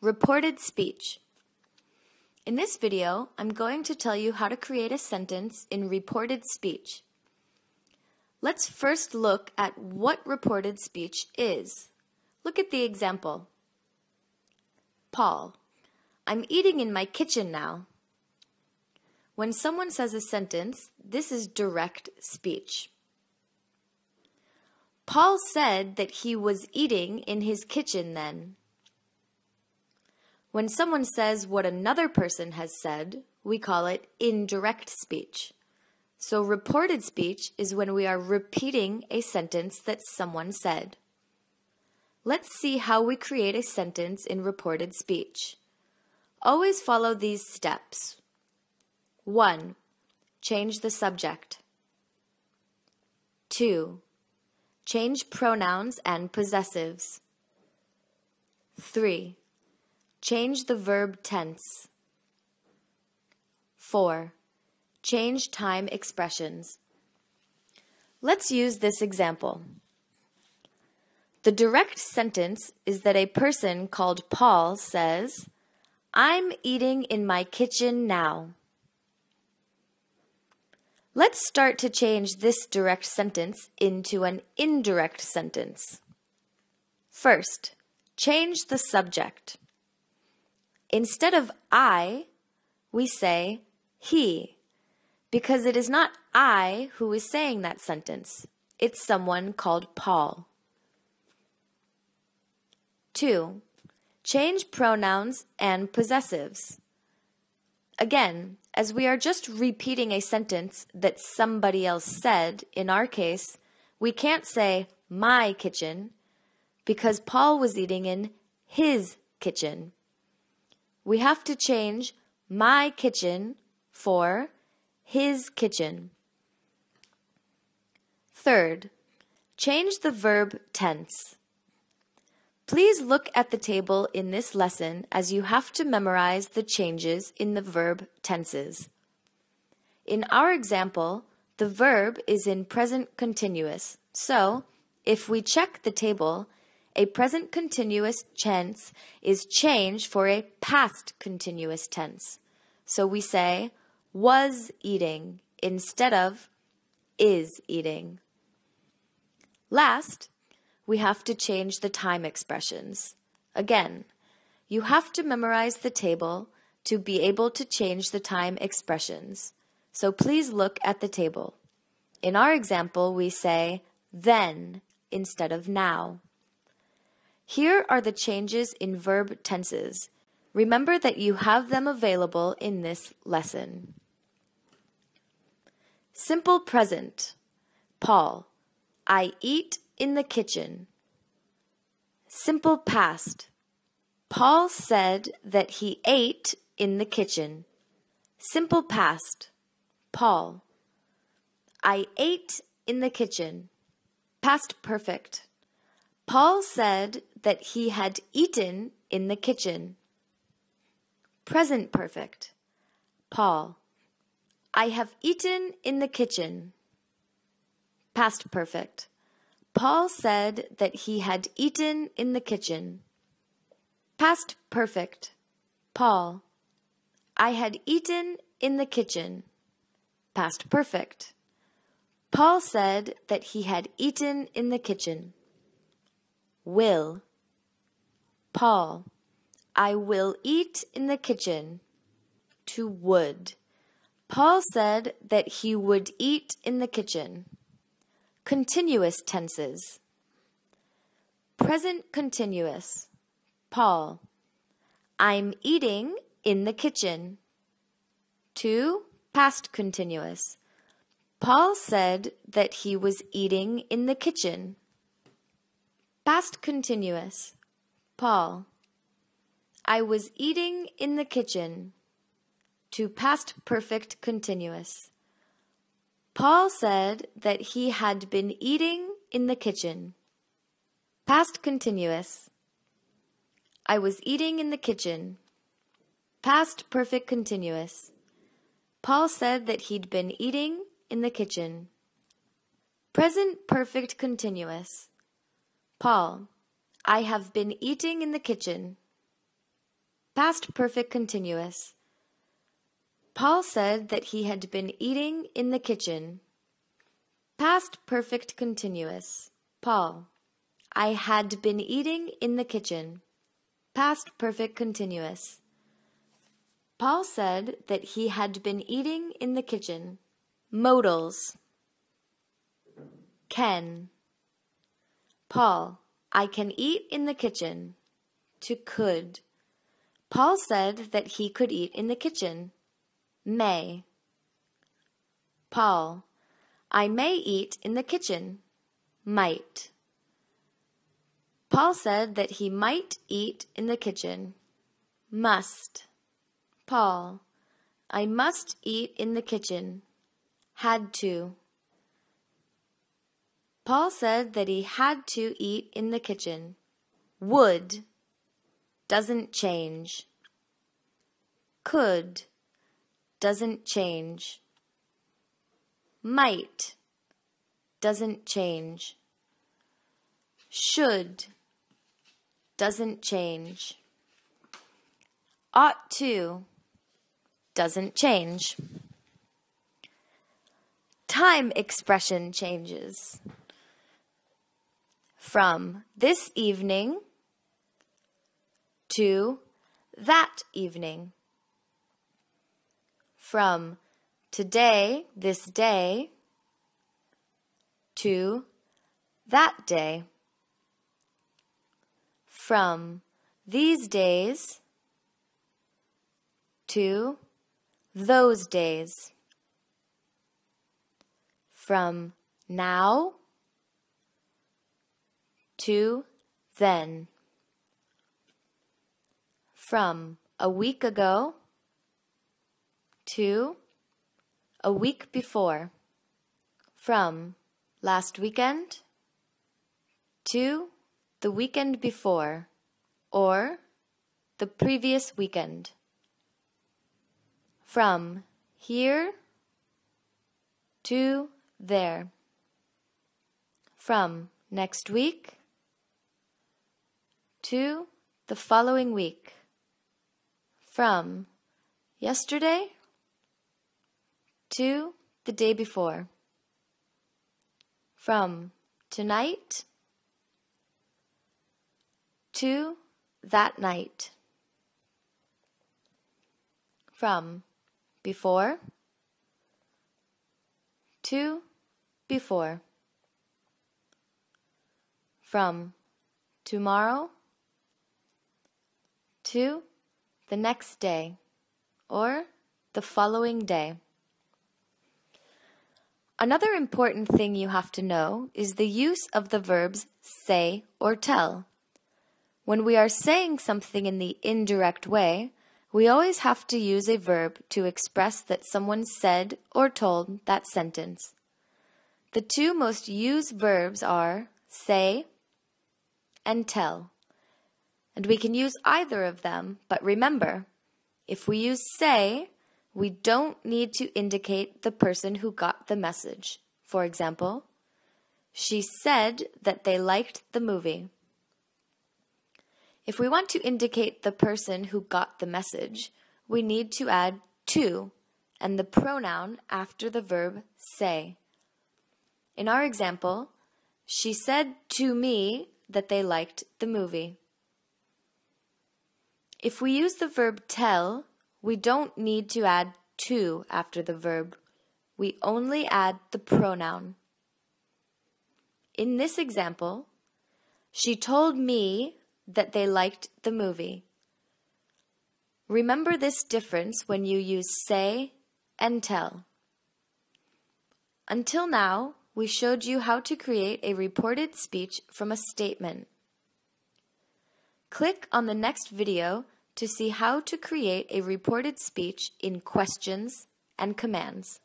Reported speech. In this video, I'm going to tell you how to create a sentence in reported speech. Let's first look at what reported speech is. Look at the example. Paul, I'm eating in my kitchen now. When someone says a sentence, this is direct speech. Paul said that he was eating in his kitchen then. When someone says what another person has said, we call it indirect speech. So reported speech is when we are repeating a sentence that someone said. Let's see how we create a sentence in reported speech. Always follow these steps. 1. Change the subject. 2. Change pronouns and possessives. 3. Change the verb tense. 4. Change time expressions. Let's use this example. The direct sentence is that a person called Paul says, "I'm eating in my kitchen now." Let's start to change this direct sentence into an indirect sentence. First, change the subject. Instead of I, we say he, because it is not I who is saying that sentence. It's someone called Paul. 2. Change pronouns and possessives. Again, as we are just repeating a sentence that somebody else said, in our case, we can't say my kitchen because Paul was eating in his kitchen. We have to change my kitchen for his kitchen. Third, change the verb tense. Please look at the table in this lesson as you have to memorize the changes in the verb tenses. In our example, the verb is in present continuous. So, if we check the table, a present continuous tense is changed for a past continuous tense. So we say, was eating instead of is eating. Last, we have to change the time expressions. Again, you have to memorize the table to be able to change the time expressions. So please look at the table. In our example, we say then instead of now. Here are the changes in verb tenses. Remember that you have them available in this lesson. Simple present. Paul, I eat in the kitchen. Simple past. Paul said that he ate in the kitchen. Simple past. Paul, I ate in the kitchen. Past perfect. Paul said that he had eaten in the kitchen. Present perfect. Paul, I have eaten in the kitchen. Past perfect. Paul said that he had eaten in the kitchen. Past perfect. Paul, I had eaten in the kitchen. Past perfect. Paul said that he had eaten in the kitchen. Will. Paul, I will eat in the kitchen. To would. Paul said that he would eat in the kitchen. Continuous tenses. Present continuous. Paul, I'm eating in the kitchen. To past continuous. Paul said that he was eating in the kitchen. Past continuous. Paul, I was eating in the kitchen. To past perfect continuous. Paul said that he had been eating in the kitchen. Past continuous. I was eating in the kitchen. Past perfect continuous. Paul said that he'd been eating in the kitchen. Present perfect continuous. Paul, I have been eating in the kitchen. Past perfect continuous. Paul said that he had been eating in the kitchen. Past perfect continuous. Paul. I had been eating in the kitchen. Past perfect continuous. Paul said that he had been eating in the kitchen. Modals. Can. Paul. I can eat in the kitchen. To could. Paul said that he could eat in the kitchen. May. Paul. I may eat in the kitchen. Might. Paul said that he might eat in the kitchen. Must. Paul. I must eat in the kitchen. Had to. Paul said that he had to eat in the kitchen. Would. Doesn't change. Could. Doesn't change. Might. Doesn't change. Should. Doesn't change. Ought to. Doesn't change. Time expression changes. From this evening to that evening. From today, this day, to that day. From these days to those days. From now to then. From a week ago to a week before. From last weekend to the weekend before, or the previous weekend. From here to there. From next week to the following week. From yesterday to the day before. From tonight to that night. From before to before. From tomorrow to the next day, or the following day. Another important thing you have to know is the use of the verbs say or tell. When we are saying something in the indirect way, we always have to use a verb to express that someone said or told that sentence. The two most used verbs are say and tell. And we can use either of them, but remember, if we use say, we don't need to indicate the person who got the message. For example, she said that they liked the movie. If we want to indicate the person who got the message, we need to add to and the pronoun after the verb say. In our example, she said to me that they liked the movie. If we use the verb tell, we don't need to add to after the verb. We only add the pronoun. In this example, she told me that they liked the movie. Remember this difference when you use say and tell. Until now, we showed you how to create a reported speech from a statement. Click on the next video to see how to create a reported speech in questions and commands.